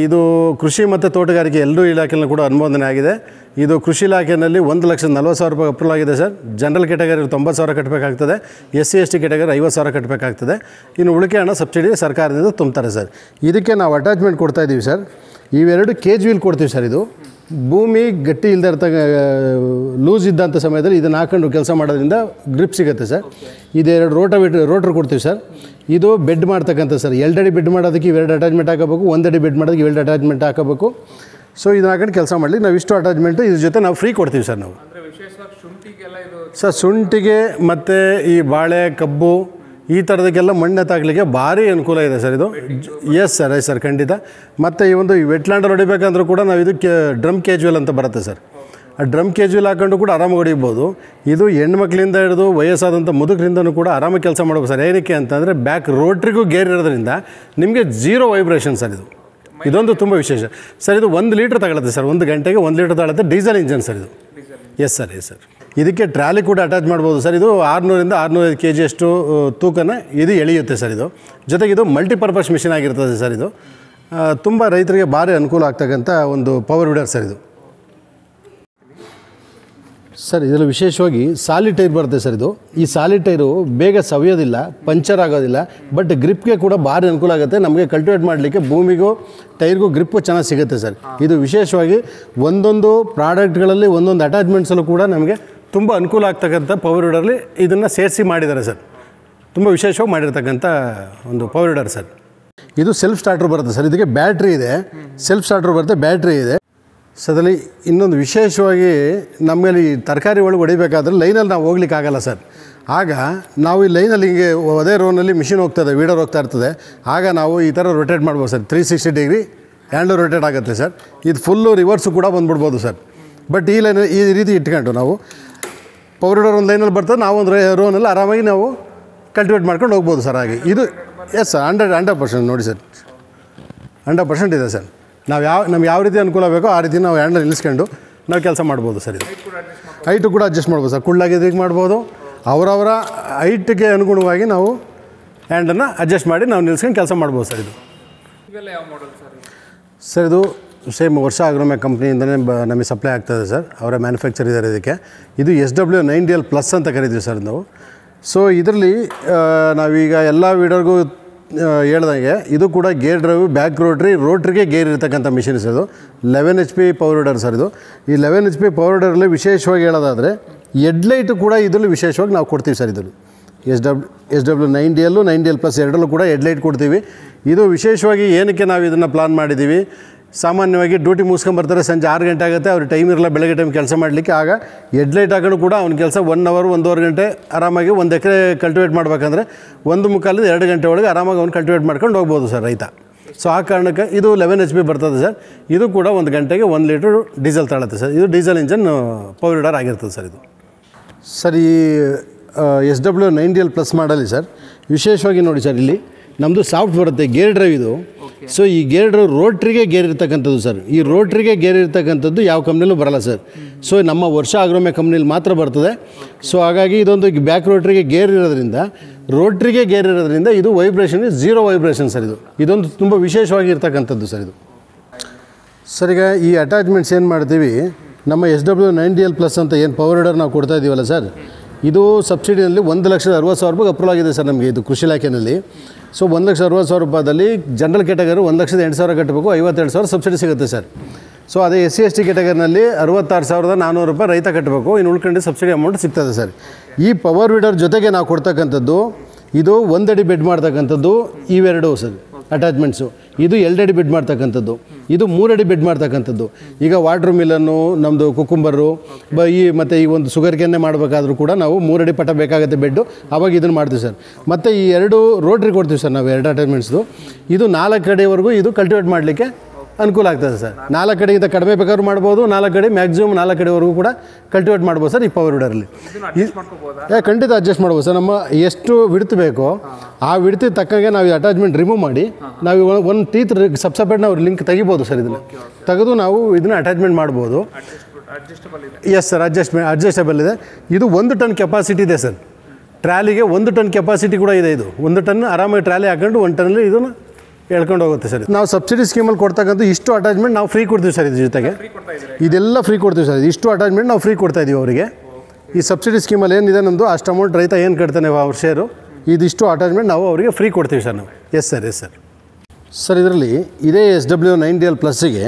ಇದು ಕೃಷಿ ಮತ್ತು ತೋಟಗಾರಿಕೆ ಎರಡೂ ಇಲಾಖೆಯಲ್ಲೂ ಕೂಡ ಅನುಮೋದನೆ ಆಗಿದೆ. ಇದು ಕೃಷಿ ಇಲಾಖೆಯಲ್ಲಿ 1,40,000 ರೂಪಾಯಿ ಅಪ್ರೂವಲ್ ಆಗಿದೆ sir. General category 90,000 ಕಟ್ಟಬೇಕಾಗ್ತದೆ. SC/ST category 50,000 ಕಟ್ಟಬೇಕಾಗ್ತದೆ. ಇನ್ನು ಉಳಿಕೆ ಹಣ ಸಬ್ಸಿಡಿ ಸರ್ಕಾರದಿಂದ ತುಂಬ್ತಾರೆ ಸರ್. ಇದಕ್ಕೆ ನಾವು ಅಟ್ಯಾಚ್ಮೆಂಟ್ ಕೊಡ್ತಾಯಿದ್ದೀವಿ ಸರ್. ಇವೆರಡು ಕೇಜ್ ವೀಲ್ ಕೊಡ್ತೀವಿ ಸರ್. ಇದು ಭೂಮಿ ಗಟ್ಟಿ ಇಲ್ಲದೆ ಇರ್ತಕ್ಕ ಲೂಸ್ ಇದ್ದಂಥ ಸಮಯದಲ್ಲಿ ಇದನ್ನು ಹಾಕೊಂಡು ಕೆಲಸ ಮಾಡೋದ್ರಿಂದ ಗ್ರಿಪ್ ಸಿಗುತ್ತೆ ಸರ್. ಇದೆರಡು ರೋಟ್ರ್ ಕೊಡ್ತೀವಿ ಸರ್. ಇದು ಬೆಡ್ ಮಾಡ್ತಕ್ಕಂಥ ಸರ್. 2 ಅಡಿ ಬೆಡ್ ಮಾಡೋದಕ್ಕೆ ಇವೆರಡು ಅಟ್ಯಾಚ್ಮೆಂಟ್ ಹಾಕಬೇಕು, 1 ಅಡಿ ಬೆಡ್ ಮಾಡೋದಕ್ಕೆ ಇವೆರಡು ಅಟ್ಯಾಚ್ಮೆಂಟ್ ಹಾಕಬೇಕು. ಸೊ ಇದನ್ನ ಹಾಕೊಂಡು ಕೆಲಸ ಮಾಡಲಿ ನಾವು ಇಷ್ಟು ಅಟ್ಯಾಚ್ಮೆಂಟು ಇದ್ರ ಜೊತೆ ನಾವು ಫ್ರೀ ಕೊಡ್ತೀವಿ ಸರ್. ನಾವು ಸರ್ ಶುಂಠಿಗೆ ಮತ್ತು ಈ ಬಾಳೆ ಕಬ್ಬು ಈ ಥರದಕ್ಕೆಲ್ಲ ಮಣ್ಣು ತಾಗಲಿಕ್ಕೆ ಭಾರಿ ಅನುಕೂಲ ಇದೆ ಸರ್. ಇದು ಎಸ್ ಸರ್ ಖಂಡಿತ. ಮತ್ತು ಈ ಒಂದು ವೆಟ್ಲ್ಯಾಂಡಲ್ಲಿ ಹೊಡಿಬೇಕಂದ್ರೂ ಕೂಡ ನಾವು ಇದು ಡ್ರಮ್ ಕ್ಯಾಜುವಲ್ ಅಂತ ಬರುತ್ತೆ ಸರ್. ಆ ಡ್ರಮ್ ಕ್ಯಾಜುವಲ್ ಹಾಕೊಂಡು ಕೂಡ ಆರಾಮಾಗಿ ಹೊಡಿಬೋದು. ಇದು ಹೆಣ್ಮಕ್ಳಿಂದ ಹಿಡಿದು ವಯಸ್ಸಾದಂಥ ಮುದುಕರಿಂದನೂ ಕೂಡ ಆರಾಮಾಗಿ ಕೆಲಸ ಮಾಡ್ಬೋದು ಸರ್. ಏನಕ್ಕೆ ಅಂತಂದರೆ ಬ್ಯಾಕ್ ರೋಟ್ರಿಗೂ ಗೇರ್ ಇರೋದ್ರಿಂದ ನಿಮಗೆ 0 ವೈಬ್ರೇಷನ್ ಸರ್. ಇದೊಂದು ತುಂಬ ವಿಶೇಷ ಸರ್. ಇದು 1 ಲೀಟ್ರ್ ತಗೊಳುತ್ತೆ ಸರ್. 1 ಗಂಟೆಗೆ 1 ಲೀಟ್ರ್ ತಗೊಳುತ್ತೆ. ಡೀಸೆಲ್ ಇಂಜನ್ ಸರ್ ಇದು. Yes sir. ಇದಕ್ಕೆ ಟ್ರಾಲಿ ಕೂಡ ಅಟ್ಯಾಚ್ ಮಾಡ್ಬೋದು ಸರ್. ಇದು 600ರಿಂದ 605 kg ಅಷ್ಟು ತೂಕನ ಇದು ಎಳೆಯುತ್ತೆ ಸರ್. ಇದು ಜೊತೆಗೆ ಇದು ಮಲ್ಟಿಪರ್ಪಸ್ ಮಿಷಿನ್ ಆಗಿರ್ತದೆ ಸರ್. ಇದು ತುಂಬ ರೈತರಿಗೆ ಭಾರಿ ಅನುಕೂಲ ಆಗ್ತಕ್ಕಂಥ ಒಂದು ಪವರ್ ವೀಡರ್ ಸರ್. ಇದು ಸರ್ ಇದರಲ್ಲಿ ವಿಶೇಷವಾಗಿ ಸಾಲಿಡ್ ಟೈರ್ ಬರುತ್ತೆ ಸರ್. ಈ ಸಾಲಿಡ್ ಟೈರು ಬೇಗ ಸವಿಯೋದಿಲ್ಲ, ಪಂಚರ್ ಆಗೋದಿಲ್ಲ, ಬಟ್ ಗ್ರಿಪ್ಗೆ ಕೂಡ ಭಾರಿ ಅನುಕೂಲ ಆಗುತ್ತೆ. ನಮಗೆ ಕಲ್ಟಿವೇಟ್ ಮಾಡಲಿಕ್ಕೆ ಭೂಮಿಗೂ ಟೈರ್ಗೂ ಗ್ರಿಪ್ಪು ಚೆನ್ನಾಗಿ ಸಿಗುತ್ತೆ ಸರ್. ಇದು ವಿಶೇಷವಾಗಿ ಒಂದೊಂದು ಪ್ರಾಡಕ್ಟ್ಗಳಲ್ಲಿ ಒಂದೊಂದು ಅಟ್ಯಾಚ್ಮೆಂಟ್ಸಲ್ಲೂ ಕೂಡ ನಮಗೆ ತುಂಬ ಅನುಕೂಲ ಆಗ್ತಕ್ಕಂಥ ಪವರ್ ವೀಡರಲ್ಲಿ ಇದನ್ನು ಸೇರಿಸಿ ಮಾಡಿದ್ದಾರೆ ಸರ್. ತುಂಬ ವಿಶೇಷವಾಗಿ ಮಾಡಿರ್ತಕ್ಕಂಥ ಒಂದು ಪವರ್ ವೀಡರ್ ಸರ್. ಇದು ಸೆಲ್ಫ್ ಸ್ಟಾರ್ಟರ್ ಬರುತ್ತೆ ಸರ್. ಇದಕ್ಕೆ ಬ್ಯಾಟ್ರಿ ಇದೆ, ಸೆಲ್ಫ್ ಸ್ಟಾರ್ಟರ್ ಬರುತ್ತೆ, ಬ್ಯಾಟ್ರಿ ಇದೆ. ಸೊ ಅದರಲ್ಲಿ ಇನ್ನೊಂದು ವಿಶೇಷವಾಗಿ ನಮ್ಮಲ್ಲಿ ಈ ತರಕಾರಿ ಒಳಗೆ ಹೊಡಿಬೇಕಾದ್ರೆ ಲೈನಲ್ಲಿ ನಾವು ಹೋಗ್ಲಿಕ್ಕಾಗಲ್ಲ ಸರ್. ಆಗ ನಾವು ಈ ಲೈನಲ್ಲಿ ಹಿಂಗೆ ಅದೇ ರೋನಲ್ಲಿ ಮಿಷಿನ್ ಹೋಗ್ತದೆ, ವೀಡರ್ ಹೋಗ್ತಾ ಇರ್ತದೆ. ಆಗ ನಾವು ಈ ಥರ ರೊಟೇಟ್ ಮಾಡ್ಬೋದು ಸರ್. 360 ಡಿಗ್ರಿ ಹ್ಯಾಂಡ್ಲು ರೊಟೇಟ್ ಆಗುತ್ತೆ ಸರ್. ಇದು ಫುಲ್ಲು ರಿವರ್ಸು ಕೂಡ ಬಂದ್ಬಿಡ್ಬೋದು ಸರ್. ಬಟ್ ಈ ಲೈನ್ ಈ ರೀತಿ ಇಟ್ಕೊಂಡು ನಾವು ಪವರ್ ವೀಡರ್ ಒಂದು ಲೈನಲ್ಲಿ ಬರ್ತದೆ, ನಾವು ಒಂದು ರೋನಲ್ಲಿ ಆರಾಮಾಗಿ ನಾವು ಕಲ್ಟಿವೇಟ್ ಮಾಡ್ಕೊಂಡು ಹೋಗ್ಬೋದು ಸರ್. ಹಾಗೆ ಇದು ಎಸ್ 100% ನೋಡಿ ಸರ್, 100% ಇದೆ ಸರ್. ನಮ್ಗೆ ಯಾವ ರೀತಿ ಅನುಕೂಲ ಬೇಕೋ ಆ ರೀತಿ ನಾವು ಹ್ಯಾಂಡಲ್ ನಿಲ್ಲಿಸ್ಕೊಂಡು ನಾವು ಕೆಲಸ ಮಾಡ್ಬೋದು ಸರ್. ಇದು ಹೈಟು ಕೂಡ ಅಡ್ಜಸ್ಟ್ ಮಾಡ್ಬೋದು ಸರ್. ಕುಳ್ಳಾಗಿದ್ದಕ್ಕೆ ಮಾಡ್ಬೋದು. ಅವರವರ ಹೈಟ್ಗೆ ಅನುಗುಣವಾಗಿ ನಾವು ಹ್ಯಾಂಡನ್ನು ಅಡ್ಜಸ್ಟ್ ಮಾಡಿ ನಾವು ನಿಲ್ಲಿಸ್ಕೊಂಡು ಕೆಲಸ ಮಾಡ್ಬೋದು ಸರ್. ಇದು ಸರ್ ಇದು ಸೇಮ್ ವರ್ಷ ಆಗ್ರೋಮ್ಯಾಕ್ ಕಂಪ್ನಿಯಿಂದಲೇ ನಮಗೆ ಸಪ್ಲೈ ಆಗ್ತದೆ ಸರ್. ಅವರ ಮ್ಯಾನುಫ್ಯಾಕ್ಚರ್ ಇದ್ದಾರೆ ಇದಕ್ಕೆ. ಇದು SW9DL ಪ್ಲಸ್ ಅಂತ ಕರಿತೀವಿ ಸರ್ ನಾವು. ಸೊ ಇದರಲ್ಲಿ ನಾವೀಗ ಎಲ್ಲ ವೀಡರ್ಗೂ ಹೇಳ್ದಂಗೆ ಇದು ಕೂಡ ಗೇರ್ ಡ್ರೈವ್, ಬ್ಯಾಕ್ ರೋಟ್ರಿಗೆ ಗೇರ್ ಇರ್ತಕ್ಕಂಥ ಮಿಷಿನ್ಸ್. ಇದು 11 HP ಪವರ್ ವೀಡರ್ ಸರ್. ಇದು ಈ 11 HP ಪವರ್ ವೀಡರಲ್ಲಿ ವಿಶೇಷವಾಗಿ ಹೇಳೋದಾದರೆ ಹೆಡ್ಲೈಟು ಕೂಡ ಇದರಲ್ಲಿ ವಿಶೇಷವಾಗಿ ನಾವು ಕೊಡ್ತೀವಿ ಸರ್. ಇದರಲ್ಲಿ SW9DL 9DL ಪ್ಲಸ್ ಎರಡರಲ್ಲೂ ಕೂಡ ಹೆಡ್ಲೈಟ್ ಕೊಡ್ತೀವಿ. ಇದು ವಿಶೇಷವಾಗಿ ಏನಕ್ಕೆ ನಾವು ಇದನ್ನು ಪ್ಲಾನ್ ಮಾಡಿದ್ದೀವಿ, ಸಾಮಾನ್ಯವಾಗಿ ಡ್ಯೂಟಿ ಮುಗಿಸ್ಕೊಂಬರ್ತಾರೆ, ಸಂಜೆ 6 ಗಂಟೆ ಆಗುತ್ತೆ, ಅವ್ರ ಟೈಮ್ ಇರಲ್ಲ ಬೆಳಗ್ಗೆ ಟೈಮ್ ಕೆಲಸ ಮಾಡಲಿಕ್ಕೆ. ಆಗ ಹೆಡ್ಲೈಟ್ ಹಾಕೊಂಡು ಕೂಡ ಅವ್ನ ಕೆಲಸ 1 ಅವರ್ 1.5 ಗಂಟೆ ಆರಾಮಾಗಿ 1 ಎಕರೆ ಕಲ್ಟಿವೇಟ್ ಮಾಡಬೇಕಂದ್ರೆ 1.25ರಿಂದ 2 ಗಂಟೆ ಒಳಗೆ ಆರಾಮಾಗಿ ಅವ್ನು ಕಲ್ಟಿವೇಟ್ ಮಾಡ್ಕೊಂಡು ಹೋಗ್ಬೋದು ಸರ್ ರೈತ. ಸೊ ಆ ಕಾರಣಕ್ಕೆ ಇದು 11 HP ಬರ್ತದೆ ಸರ್. ಇದು ಕೂಡ 1 ಗಂಟೆಗೆ 1 ಲೀಟ್ರ್ ಡೀಸೆಲ್ ತಗೊಳುತ್ತೆ ಸರ್. ಇದು ಡೀಸೆಲ್ ಇಂಜನ್ ಪವರ್ ವೀಡರ್ ಆಗಿರ್ತದೆ ಸರ್. ಇದು ಸರ್ ಈ SW9DL ಪ್ಲಸ್ ಮಾಡಲಿ ಸರ್ ವಿಶೇಷವಾಗಿ ನೋಡಿ ಸರ್, ಇಲ್ಲಿ ನಮ್ಮದು ಸಾಫ್ಟ್ ಬರುತ್ತೆ, ಗೇರ್ ಡ್ರೈವ್ ಇದು. ಸೊ ಈ ಗೇರ್ ಡ್ರೈವ್ ರೋಟ್ರಿಗೆ ಗೇರ್ ಇರ್ತಕ್ಕಂಥದ್ದು ಸರ್. ಈ ರೋಟ್ರಿಗೆ ಗೇರ್ ಇರ್ತಕ್ಕಂಥದ್ದು ಯಾವ ಕಂಪ್ನಿಲೂ ಬರಲ್ಲ ಸರ್. ಸೊ ನಮ್ಮ ವರ್ಷ ಆಗ್ರೋಮ್ಯಾಕ್ ಕಂಪ್ನಿಲಿ ಮಾತ್ರ ಬರ್ತದೆ. ಸೊ ಹಾಗಾಗಿ ಇದೊಂದು ಬ್ಯಾಕ್ ರೋಟ್ರಿಗೆ ಗೇರ್ ಇರೋದ್ರಿಂದ ಇದು ವೈಬ್ರೇಷನ್ 0 ವೈಬ್ರೇಷನ್ ಸರ್. ಇದೊಂದು ತುಂಬ ವಿಶೇಷವಾಗಿ ಇರ್ತಕ್ಕಂಥದ್ದು ಸರ್. ಇದು ಸರ್ ಈಗ ಈ ಅಟ್ಯಾಚ್ಮೆಂಟ್ಸ್ ಏನು ಮಾಡ್ತೀವಿ, ನಮ್ಮ SW9DL ಪ್ಲಸ್ ಅಂತ ಏನು ಪವರ್ ವೀಡರ್ ನಾವು ಕೊಡ್ತಾ ಇದ್ದೀವಲ್ಲ ಸರ್, ಇದು ಸಬ್ಸಿಡಿನಲ್ಲಿ 1,60,000 ಅಪ್ರೂವಲ್ ಆಗಿದೆ ಸರ್ ನಮಗೆ ಇದು ಕೃಷಿ ಇಲಾಖೆಯಲ್ಲಿ. ಸೊ 1,60,000 ರೂಪಾಯಿದಲ್ಲಿ ಜನರಲ್ ಕ್ಯಾಟಗರಿ 1,08,000 ಕಟ್ಟಬೇಕು, 52,000 ಸಬ್ಸಿಡಿ ಸಿಗುತ್ತೆ ಸರ್. ಸೊ ಅದೇ SC/ST ಕ್ಯಾಟಗರಿನಲ್ಲಿ 66,400 ರೂಪಾಯಿ ರೈತ ಕಟ್ಟಬೇಕು, ಇನ್ನು ಉಳ್ಕೊಂಡು ಸಬ್ಸಿಡಿ ಅಮೌಂಟ್ ಸಿಗ್ತದೆ ಸರ್. ಈ ಪವರ್ ವೀಡರ್ ಜೊತೆಗೆ ನಾವು ಕೊಡ್ತಕ್ಕಂಥದ್ದು ಇದು 1 ಅಡಿ ಬೆಡ್ ಮಾಡ್ತಕ್ಕಂಥದ್ದು, ಇವೆರಡು ಸರ್ ಅಟ್ಯಾಚ್ಮೆಂಟ್ಸು. ಇದು 2 ಅಡಿ ಬೆಡ್ ಮಾಡ್ತಕ್ಕಂಥದ್ದು, ಇದು 3 ಅಡಿ ಬೆಡ್ ಮಾಡ್ತಕ್ಕಂಥದ್ದು. ಈಗ ವಾಟ್ರ್ ಮಿಲನ್ನು, ನಮ್ಮದು ಕುಕುಂಬರು ಮತ್ತು ಈ ಒಂದು ಶುಗರ್ ಕೆನ್ನೆ ಮಾಡಬೇಕಾದ್ರೂ ಕೂಡ ನಾವು 3 ಅಡಿ ಪಟ ಬೇಕಾಗುತ್ತೆ ಬೆಡ್ಡು, ಆವಾಗ ಇದನ್ನು ಮಾಡ್ತೀವಿ ಸರ್. ಮತ್ತು ಈ 2 ರೋಟ್ರಿ ಕೊಡ್ತೀವಿ ಸರ್ ನಾವು 2 ಅಟ್ಯಾಚ್ಮೆಂಟ್ಸ್ದು. ಇದು 4 ಅಡಿವರೆಗೂ ಇದು ಕಲ್ಟಿವೇಟ್ ಮಾಡಲಿಕ್ಕೆ ಅನುಕೂಲ ಆಗ್ತದೆ ಸರ್. 4 ಅಡಿಗಿಂತ ಕಡಿಮೆ ಬೇಕಾದ್ರೂ ಮಾಡ್ಬೋದು, 4 ಅಡಿ ಮ್ಯಾಕ್ಸಿಮಮ್ 4 ಅಡಿವರೆಗೂ ಕೂಡ ಕಲ್ಟಿವೇಟ್ ಮಾಡ್ಬೋದು ಸರ್ ಈ ಪವರ್ ವೀಡರಲ್ಲಿ. ಖಂಡಿತ ಅಡ್ಜಸ್ಟ್ ಮಾಡ್ಬೋದು ಸರ್. ನಮ್ಮ ಎಷ್ಟು ವಿಡ್ತ್ ಬೇಕೋ ಆ ವಿಡ್ತ್ ತಕ್ಕಂಗೆ ನಾವು ಈ ಅಟ್ಯಾಚ್ಮೆಂಟ್ ರಿಮೂವ್ ಮಾಡಿ ನಾವು ಒಂದು ಟೀತ್ ಸಬ್ಸಪೇಟ್ ನಾವು ಲಿಂಕ್ ತೆಗಿಬೋದು ಸರ್. ಇದನ್ನು ತೆಗೆದು ನಾವು ಇದನ್ನು ಅಟ್ಯಾಚ್ಮೆಂಟ್ ಮಾಡ್ಬೋದು. ಎಸ್ ಸರ್, ಅಡ್ಜಸ್ಟಬಲ್ ಇದೆ. ಇದು 1 ಟನ್ ಕೆಪಾಸಿಟಿ ಇದೆ ಸರ್. ಟ್ರಾಲಿಗೆ 1 ಟನ್ ಕೆಪಾಸಿಟಿ ಕೂಡ ಇದೆ. ಇದು 1 ಟನ್ ಆರಾಮಾಗಿ ಟ್ರಾಲಿ ಹಾಕೊಂಡು 1 ಟನ್ನಲ್ಲಿ ಇದನ್ನು ಹೇಳ್ಕೊಂಡು ಹೋಗುತ್ತೆ ಸರ್. ನಾವು ಸಬ್ಸಿಡಿ ಸ್ಕೀಮಲ್ಲಿ ಕೊಡ್ತಕ್ಕಂಥ ಇಷ್ಟು ಅಟ್ಯಾಚ್ಮೆಂಟ್ ನಾವು ಫ್ರೀ ಕೊಡ್ತೀವಿ ಸರ್. ಇದ್ರ ಜೊತೆಗೆ ಇದೆಲ್ಲ ಫ್ರೀ ಕೊಡ್ತೀವಿ ಸರ್. ಇಷ್ಟು ಅಟ್ಯಾಚ್ಮೆಂಟ್ ನಾವು ಫ್ರೀ ಕೊಡ್ತಾ ಇದೀವಿ ಅವರಿಗೆ. ಈ ಸಬ್ಸಿಡಿ ಸ್ಕೀಮಲ್ಲಿ ಏನಿದೆ ನಮ್ಮದು ಅಷ್ಟು ಅಮೌಂಟ್ ರೈತ ಏನು ಕಟ್ತಾನೆ ಅವ್ರ ಶೇರು, ಇದಿಷ್ಟು ಅಟ್ಯಾಚ್ಮೆಂಟ್ ನಾವು ಅವರಿಗೆ ಫ್ರೀ ಕೊಡ್ತೀವಿ ಸರ್ ನಾವು. Yes sir. ಸರ್ ಇದರಲ್ಲಿ ಇದೇ SW9DL ಪ್ಲಸ್ಸಿಗೆ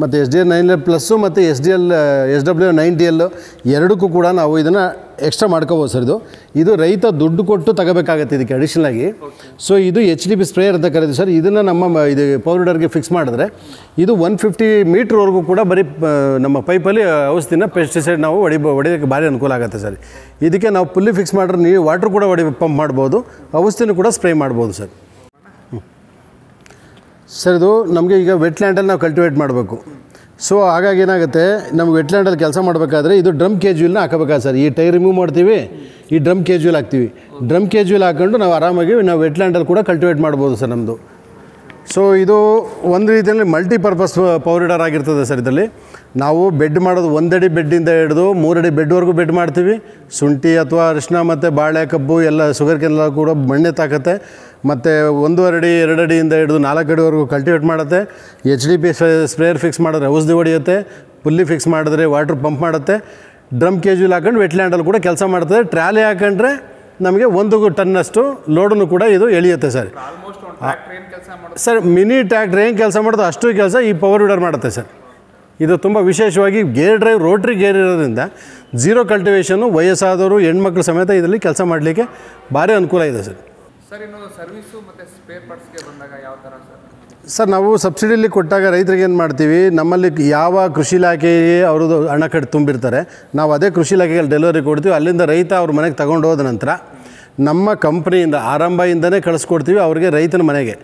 ಮತ್ತು SDL9DL ಪ್ಲಸ್ಸು ಮತ್ತು SW9DL ಎರಡಕ್ಕೂ ಕೂಡ ನಾವು ಇದನ್ನು ಎಕ್ಸ್ಟ್ರಾ ಮಾಡ್ಕೋಬೋದು ಸರ್. ಇದು ರೈತ ದುಡ್ಡು ಕೊಟ್ಟು ತಗೋಬೇಕಾಗತ್ತೆ ಇದಕ್ಕೆ ಅಡಿಷ್ನಲಾಗಿ. ಸೊ ಇದು HDP ಸ್ಪ್ರೇಯರ್ ಅಂತ ಕರೀತೀವಿ ಸರ್. ಇದನ್ನು ನಮ್ಮ ಇದು ಪವರ್ ವೀಡರ್ಗೆ ಫಿಕ್ಸ್ ಮಾಡಿದ್ರೆ ಇದು 150 ಮೀಟ್ರ್ವರೆಗೂ ಕೂಡ ಬರೀ ನಮ್ಮ ಪೈಪಲ್ಲಿ ಔಷಧಿನ ಪೆಸ್ಟಿಸೈಡ್ ನಾವು ಹೊಡಿಯೋಕ್ಕೆ ಭಾರಿ ಅನುಕೂಲ ಆಗುತ್ತೆ ಸರ್. ಇದಕ್ಕೆ ನಾವು ಫುಲ್ಲಿ ಫಿಕ್ಸ್ ಮಾಡಿದ್ರೆ ನೀವು ವಾಟ್ರ್ ಕೂಡ ಪಂಪ್ ಮಾಡ್ಬೋದು, ಔಷಧಿನೂ ಕೂಡ ಸ್ಪ್ರೇ ಮಾಡ್ಬೋದು ಸರ್. ಸರ್ ಇದು ನಮಗೆ ಈಗ ವೆಟ್ಲ್ಯಾಂಡಲ್ಲಿ ನಾವು ಕಲ್ಟಿವೇಟ್ ಮಾಡಬೇಕು. ಸೊ ಹಾಗಾಗಿ ಏನಾಗುತ್ತೆ, ನಮ್ಗೆ ವೆಟ್ಲ್ಯಾಂಡಲ್ಲಿ ಕೆಲಸ ಮಾಡಬೇಕಾದ್ರೆ ಇದು ಡ್ರಮ್ ಕೇಜುವಲ್ನ ಹಾಕಬೇಕಾದ್ರೆ ಸರ್. ಈ ಟೈರ್ ರಿಮೂವ್ ಮಾಡ್ತೀವಿ, ಈ ಡ್ರಮ್ ಕೇಜುವಲ್ ಹಾಕ್ತೀವಿ. ಡ್ರಮ್ ಕೇಜುವಲ್ ಹಾಕ್ಕೊಂಡು ನಾವು ಆರಾಮಾಗಿ ನಾವು ವೆಟ್ಲ್ಯಾಂಡಲ್ಲಿ ಕೂಡ ಕಲ್ಟಿವೇಟ್ ಮಾಡ್ಬೋದು ಸರ್ ನಮ್ಮದು. ಸೊ ಇದು ಒಂದು ರೀತಿಯಲ್ಲಿ ಮಲ್ಟಿಪರ್ಪಸ್ ಪವರ್ ವೀಡರ್ ಆಗಿರ್ತದೆ ಸರ್. ಇದರಲ್ಲಿ ನಾವು ಬೆಡ್ ಮಾಡೋದು 1 ಅಡಿ ಬೆಡ್ಡಿಂದ ಹಿಡಿದು 3 ಅಡಿ ಬೆಡ್ವರೆಗೂ ಬೆಡ್ ಮಾಡ್ತೀವಿ. ಶುಂಠಿ ಅಥವಾ ಅರಿಶಿನ ಮತ್ತು ಬಾಳೆ, ಕಬ್ಬು ಎಲ್ಲ ಶುಗರ್ ಕೆಲ್ಲ ಕೂಡ ಮಣ್ಣೆ ತಾಕತ್ತೆ. ಮತ್ತು 1.5 ಅಡಿ 2 ಅಡಿಯಿಂದ ಹಿಡಿದು 4 ಅಡಿವರೆಗೂ ಕಲ್ಟಿವೇಟ್ ಮಾಡುತ್ತೆ. HDP ಸ್ಪ್ರೇಯರ್ ಫಿಕ್ಸ್ ಮಾಡಿದ್ರೆ ಔಷಧಿ ಹೊಡೆಯುತ್ತೆ, ಫುಲ್ಲಿ ಫಿಕ್ಸ್ ಮಾಡಿದ್ರೆ ವಾಟ್ರ್ ಪಂಪ್ ಮಾಡುತ್ತೆ. ಡ್ರಮ್ ಕೇಜುವಲ್ ಹಾಕೊಂಡು ವೆಟ್ಲ್ಯಾಂಡಲ್ಲಿ ಕೂಡ ಕೆಲಸ ಮಾಡ್ತದೆ. ಟ್ರಾಲಿ ಹಾಕೊಂಡ್ರೆ ನಮಗೆ 1 ಟನ್ನಷ್ಟು ಲೋಡನ್ನು ಕೂಡ ಇದು ಎಳೆಯುತ್ತೆ ಸರ್. ಸರ್ ಮಿನಿ ಟ್ರ್ಯಾಕ್ಟರ್ ಏನು ಕೆಲಸ ಮಾಡೋದು ಅಷ್ಟು ಕೆಲಸ ಈ ಪವರ್ ವೀಡರ್ ಮಾಡುತ್ತೆ ಸರ್. ಇದು ತುಂಬ ವಿಶೇಷವಾಗಿ ಗೇರ್ ಡ್ರೈವ್ ರೋಟ್ರಿ ಗೇರ್ ಇರೋದ್ರಿಂದ ಝೀರೋ ಕಲ್ಟಿವೇಷನ್ನು, ವಯಸ್ಸಾದವರು, ಹೆಣ್ಮಕ್ಳು ಸಮೇತ ಇದರಲ್ಲಿ ಕೆಲಸ ಮಾಡಲಿಕ್ಕೆ ಭಾರಿ ಅನುಕೂಲ ಇದೆ ಸರ್. ಸರ್ ನಾವು ಸಬ್ಸಿಡಿಯಲ್ಲಿ ಕೊಟ್ಟಾಗ ರೈತರಿಗೆ ಏನು ಮಾಡ್ತೀವಿ, ನಮ್ಮಲ್ಲಿ ಯಾವ ಕೃಷಿ ಇಲಾಖೆಗೆ ಅವ್ರದ್ದು ಹಣ ಕಟ್ಟಿ ತುಂಬಿರ್ತಾರೆ, ನಾವು ಅದೇ ಕೃಷಿ ಇಲಾಖೆಗೆ ಡೆಲಿವರಿ ಕೊಡ್ತೀವಿ. ಅಲ್ಲಿಂದ ರೈತ ಅವ್ರ ಮನೆಗೆ ತಗೊಂಡು ಹೋದ ನಂತರ ನಮ್ಮ ಕಂಪ್ನಿಯಿಂದ ಆರಂಭದಿಂದನೇ ಕಳಿಸ್ಕೊಡ್ತೀವಿ ಅವ್ರಿಗೆ ರೈತನ ಮನೆಗೆ.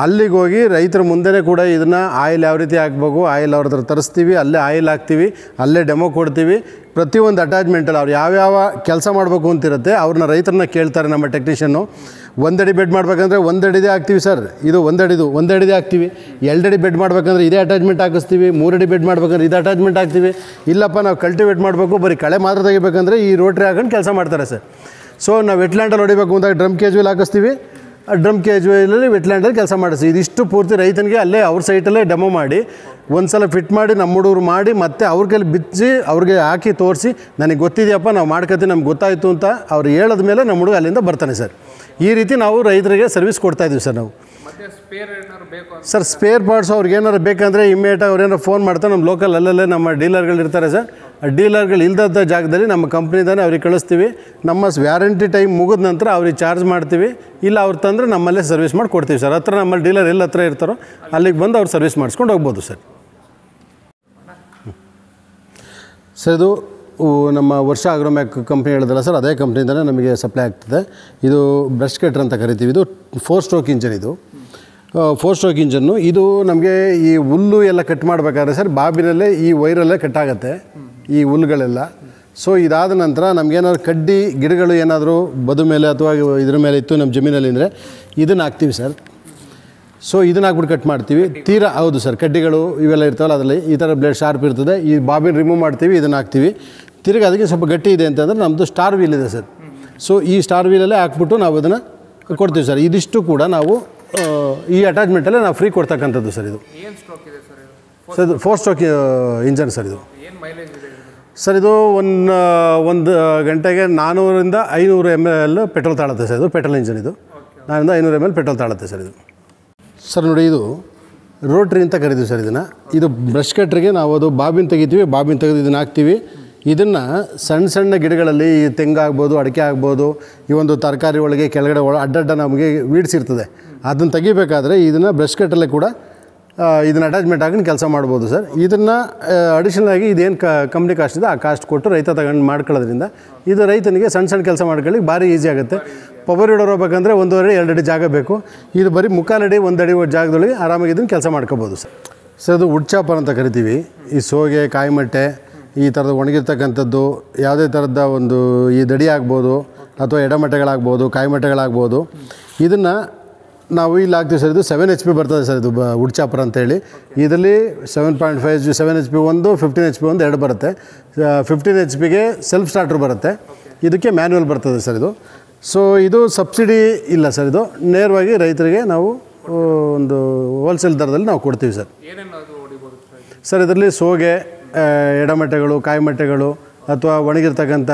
ಅಲ್ಲಿಗೆ ಹೋಗಿ ರೈತರ ಮುಂದೆನೇ ಕೂಡ ಇದನ್ನು ಆಯಿಲ್ ಯಾವ ರೀತಿ ಹಾಕಬೇಕು, ಆಯಿಲ್ ಅವ್ರ ಹತ್ರ ತರಿಸ್ತೀವಿ, ಅಲ್ಲೇ ಆಯಿಲ್ ಹಾಕ್ತೀವಿ, ಅಲ್ಲೇ ಡೆಮೋ ಕೊಡ್ತೀವಿ. ಪ್ರತಿಯೊಂದು ಅಟ್ಯಾಚ್ಮೆಂಟಲ್ಲಿ ಅವ್ರು ಯಾವ್ಯಾವ ಕೆಲಸ ಮಾಡಬೇಕು ಅಂತಿರುತ್ತೆ ಅವ್ರನ್ನ ರೈತರನ್ನ ಕೇಳ್ತಾರೆ ನಮ್ಮ ಟೆಕ್ನಿಷಿಯನ್ನು. 1 ಅಡಿ ಬೆಡ್ ಮಾಡಬೇಕಂದ್ರೆ 1 ಅಡಿದೇ ಹಾಕ್ತೀವಿ ಸರ್. ಇದು 1 ಅಡಿದೇ ಹಾಕ್ತೀವಿ. 2 ಅಡಿ ಬೆಡ್ ಮಾಡಬೇಕಂದ್ರೆ ಇದೇ ಅಟ್ಯಾಚ್ಮೆಂಟ್ ಹಾಕಿಸ್ತೀವಿ. 3 ಅಡಿ ಬೆಡ್ ಮಾಡಬೇಕಂದ್ರೆ ಇದು ಅಟ್ಯಾಚ್ಮೆಂಟ್ ಹಾಕ್ತೀವಿ. ಇಲ್ಲಪ್ಪ ನಾವು ಕಲ್ಟಿವೇಟ್ ಮಾಡಬೇಕು, ಬರೀ ಕಳೆ ಮಾತ್ರ ತೆಗಿಬೇಕಂದ್ರೆ ಈ ರೋಟ್ರಿ ಹಾಕೊಂಡು ಕೆಲಸ ಮಾಡ್ತಾರೆ ಸರ್. ಸೊ ನಾವು ವೆಟ್ಲ್ಯಾಂಡಲ್ಲಿ ಹೊಡಿಬೇಕು ಅಂದಾಗ ಡ್ರಮ್ ಕೇಜುವಲ್ ಹಾಕಿಸ್ತೀವಿ. ಆ ಡ್ರಮ್ ಕೇಜುವಲಲ್ಲಿ ವೆಟ್ಲ್ಯಾಂಡಲ್ಲಿ ಕೆಲಸ ಮಾಡಿಸ್ತೀವಿ. ಇದಿಷ್ಟು ಪೂರ್ತಿ ರೈತನಿಗೆ ಅಲ್ಲೇ ಅವ್ರ ಸೈಟಲ್ಲೇ ಡೆಮೋ ಮಾಡಿ ಒಂದು ಸಲ ಫಿಟ್ ಮಾಡಿ ನಮ್ಮ ಹುಡುಗರು ಮಾಡಿ ಮತ್ತೆ ಅವ್ರ ಕೈಲಿ ಬಿಚ್ಚಿ ಅವ್ರಿಗೆ ಹಾಕಿ ತೋರಿಸಿ ನನಗೆ ಗೊತ್ತಿದೆಯಪ್ಪ ನಾವು ಮಾಡ್ಕೊತೀವಿ ನಮ್ಗೆ ಗೊತ್ತಾಯಿತು ಅಂತ ಅವ್ರು ಹೇಳಿದ ಮೇಲೆ ನಮ್ಮ ಹುಡುಗ ಅಲ್ಲಿಂದ ಬರ್ತಾನೆ ಸರ್. ಈ ರೀತಿ ನಾವು ರೈತರಿಗೆ ಸರ್ವಿಸ್ ಕೊಡ್ತಾಯಿದ್ದೀವಿ ಸರ್ ನಾವು. ಸರ್ ಸ್ಪೇರ್ ಪಾರ್ಟ್ಸ್ ಅವ್ರಿಗೆ ಏನಾರು ಬೇಕಂದರೆ ಇಮ್ಮಿಡಿಯೇಟಾಗಿ ಅವ್ರು ಏನಾರು ಫೋನ್ ಮಾಡ್ತಾರೆ. ನಮ್ಮ ಲೋಕಲ್ ಅಲ್ಲಲ್ಲೇ ನಮ್ಮ ಡೀಲರ್ಗಳು ಇರ್ತಾರೆ ಸರ್. ಆ ಡೀಲರ್ಗಳು ಇಲ್ದಂಥ ಜಾಗದಲ್ಲಿ ನಮ್ಮ ಕಂಪ್ನಿದಾನೆ ಅವ್ರಿಗೆ ಕಳಿಸ್ತೀವಿ. ನಮ್ಮ ವ್ಯಾರಂಟಿ ಟೈಮ್ ಮುಗಿದ ನಂತರ ಅವ್ರಿಗೆ ಚಾರ್ಜ್ ಮಾಡ್ತೀವಿ. ಇಲ್ಲ ಅವ್ರು ತಂದರೆ ನಮ್ಮಲ್ಲೇ ಸರ್ವಿಸ್ ಮಾಡಿ ಕೊಡ್ತೀವಿ ಸರ್. ಹತ್ರ ನಮ್ಮಲ್ಲಿ ಡೀಲರ್ ಎಲ್ಲಿ ಹತ್ರ ಇರ್ತಾರೋ ಅಲ್ಲಿಗೆ ಬಂದು ಅವ್ರು ಸರ್ವಿಸ್ ಮಾಡಿಸ್ಕೊಂಡು ಹೋಗ್ಬೋದು ಸರ್. ಸರ್ ಇದು ನಮ್ಮ ವರ್ಷ ಆಗ್ರೋಮ್ಯಾಕ್ ಕಂಪ್ನಿ ಹೇಳಿದ್ರಲ್ಲ ಸರ್, ಅದೇ ಕಂಪ್ನಿಯಿಂದಲೇ ನಮಗೆ ಸಪ್ಲೈ ಆಗ್ತದೆ. ಇದು ಬ್ರಷ್ ಕಟ್ರ್ ಅಂತ ಕರಿತೀವಿ. ಇದು 4 ಸ್ಟ್ರೋಕ್ ಇಂಜನ್. ಇದು 4 ಸ್ಟ್ರೋಕ್ ಇಂಜನ್ನು. ಇದು ನಮಗೆ ಈ ಹುಲ್ಲು ಎಲ್ಲ ಕಟ್ ಮಾಡಬೇಕಾದ್ರೆ ಸರ್ ಬಾಬಿನಲ್ಲೇ ಈ ವೈರಲ್ಲೇ ಕಟ್ಟಾಗತ್ತೆ ಈ ಹುಲ್ಲುಗಳೆಲ್ಲ. ಸೊ ಇದಾದ ನಂತರ ನಮಗೇನಾದ್ರು ಕಡ್ಡಿ ಗಿಡಗಳು ಏನಾದರೂ ಬದು ಮೇಲೆ ಅಥವಾ ಇದ್ರ ಮೇಲೆ ಇತ್ತು ನಮ್ಮ ಜಮೀನಲ್ಲಿ ಅಂದರೆ ಇದನ್ನು ಹಾಕ್ತೀವಿ ಸರ್. ಸೊ ಇದನ್ನು ಹಾಕ್ಬಿಟ್ಟು ಕಟ್ ಮಾಡ್ತೀವಿ. ತೀರಾ ಹೌದು ಸರ್, ಕಡ್ಡಿಗಳು ಇವೆಲ್ಲ ಇರ್ತಾವಲ್ಲ ಅದರಲ್ಲಿ ಈ ಥರ ಬ್ಲೇಡ್ ಶಾರ್ಪ್ ಇರ್ತದೆ. ಈ ಬಾಬಿನ ರಿಮೂವ್ ಮಾಡ್ತೀವಿ, ಇದನ್ನು ಹಾಕ್ತೀವಿ. ತಿರುಗಿ ಅದಕ್ಕೆ ಸ್ವಲ್ಪ ಗಟ್ಟಿ ಇದೆ ಅಂತಂದರೆ ನಮ್ಮದು ಸ್ಟಾರ್ ವೀಲ್ ಇದೆ ಸರ್. ಸೊ ಈ ಸ್ಟಾರ್ ವೀಲಲ್ಲೇ ಹಾಕ್ಬಿಟ್ಟು ನಾವು ಅದನ್ನು ಕೊಡ್ತೀವಿ ಸರ್. ಇದಿಷ್ಟು ಕೂಡ ನಾವು ಈ ಅಟ್ಯಾಚ್ಮೆಂಟಲ್ಲೇ ನಾವು ಫ್ರೀ ಕೊಡ್ತಕ್ಕಂಥದ್ದು ಸರ್. ಇದು ಸರ್ ಇದು 4 ಸ್ಟ್ರೋಕ್ ಇಂಜನ್ ಸರ್. ಇದು ಸರ್ ಇದು ಒಂದು ಗಂಟೆಗೆ 400ರಿಂದ 500 ml ಪೆಟ್ರೋಲ್ ತಾಳುತ್ತೆ ಸರ್. ಇದು ಪೆಟ್ರೋಲ್ ಇಂಜಿನ್. ಇದು 400ರಿಂದ 500 ml ಪೆಟ್ರೋಲ್ ತಾಳುತ್ತೆ ಸರ್. ಇದು ಸರ್ ನೋಡಿ, ಇದು ರೋಟ್ರಿ ಅಂತ ಕರಿತೀವಿ ಸರ್ ಇದನ್ನು. ಇದು ಬ್ರಷ್ ಕಟ್ರಿಗೆ ನಾವು ಅದು ಬಾಬಿನ್ ತೆಗಿತೀವಿ, ಬಾಬಿನ್ ತೆಗೆದು ಇದನ್ನು ಹಾಕ್ತೀವಿ. ಇದನ್ನು ಸಣ್ಣ ಸಣ್ಣ ಗಿಡಗಳಲ್ಲಿ ಈ ತೆಂಗಾಗ್ಬೋದು, ಅಡಿಕೆ ಆಗ್ಬೋದು, ಈ ಒಂದು ತರಕಾರಿ ಒಳಗೆ ಕೆಳಗಡೆ ಅಡ್ಡಡ್ಡ ನಮಗೆ ವೀಡ್ಸ್ ಇರ್ತದೆ, ಅದನ್ನು ತೆಗಿಬೇಕಾದ್ರೆ ಇದನ್ನು ಬ್ರಷ್ ಕಟ್ಟಲ್ಲೇ ಕೂಡ ಇದನ್ನು ಅಟ್ಯಾಚ್ಮೆಂಟ್ ಆಗಿ ಕೆಲಸ ಮಾಡ್ಬೋದು ಸರ್. ಇದನ್ನು ಅಡಿಷನಲ್ ಆಗಿ ಇದೇನು ಕಂಪ್ನಿ ಕಾಸ್ಟ್ ಇದೆ ಆ ಕಾಸ್ಟ್ ಕೊಟ್ಟು ರೈತ ತಗೊಂಡು ಮಾಡ್ಕೊಳ್ಳೋದ್ರಿಂದ ಇದು ರೈತನಿಗೆ ಸಣ್ಣ ಸಣ್ಣ ಕೆಲಸ ಮಾಡ್ಕೊಳ್ಳಿ ಭಾರಿ ಈಸಿ ಆಗುತ್ತೆ. ಪವರ್ ವೀಡರ್ ಹೋಗ್ಬೇಕಂದ್ರೆ 1.5-2 ಅಡಿ ಜಾಗ ಬೇಕು. ಇದು ಬರೀ 3/4 ಅಡಿ 1 ಅಡಿ ಜಾಗದೊಳಗೆ ಆರಾಮಾಗಿ ಇದನ್ನು ಕೆಲಸ ಮಾಡ್ಕೋಬೋದು ಸರ್. ಸರ್ ಅದು ವುಡ್ ಚಾಪರ್ ಅಂತ ಕರಿತೀವಿ. ಈ ಸೋಗೆ, ಕಾಯಿಮಟ್ಟೆ, ಈ ಥರದ ಒಣಗಿರ್ತಕ್ಕಂಥದ್ದು ಯಾವುದೇ ಥರದ ಒಂದು ಈ ದಡಿ ಆಗ್ಬೋದು ಅಥವಾ ಎಡಮಟ್ಟೆಗಳಾಗ್ಬೋದು, ಕಾಯಿಮಟ್ಟೆಗಳಾಗ್ಬೋದು, ಇದನ್ನು ನಾವು ಇಲ್ಲಿ ಹಾಕ್ತೀವಿ ಸರ್. ಇದು 7 HP ಬರ್ತದೆ ಸರ್. ಇದು ವುಡ್ ಚಾಪರ್ ಅಂತೇಳಿ. ಇದರಲ್ಲಿ 7.5 7 HP ಒಂದು, 15 HP ಒಂದು, 2 ಬರುತ್ತೆ. 15 HP ಸೆಲ್ಫ್ ಸ್ಟಾರ್ಟರ್ ಬರುತ್ತೆ. ಇದಕ್ಕೆ ಮ್ಯಾನ್ಯುವಲ್ ಬರ್ತದೆ ಸರ್ ಇದು. ಸೊ ಇದು ಸಬ್ಸಿಡಿ ಇಲ್ಲ ಸರ್. ಇದು ನೇರವಾಗಿ ರೈತರಿಗೆ ನಾವು ಒಂದು ಹೋಲ್ಸೇಲ್ ದರದಲ್ಲಿ ನಾವು ಕೊಡ್ತೀವಿ ಸರ್. ಸರ್ ಇದರಲ್ಲಿ ಸೋಗೆ, ಎಡಮಟ್ಟೆಗಳು, ಕಾಯಿಮಟ್ಟೆಗಳು ಅಥವಾ ಒಣಗಿರ್ತಕ್ಕಂಥ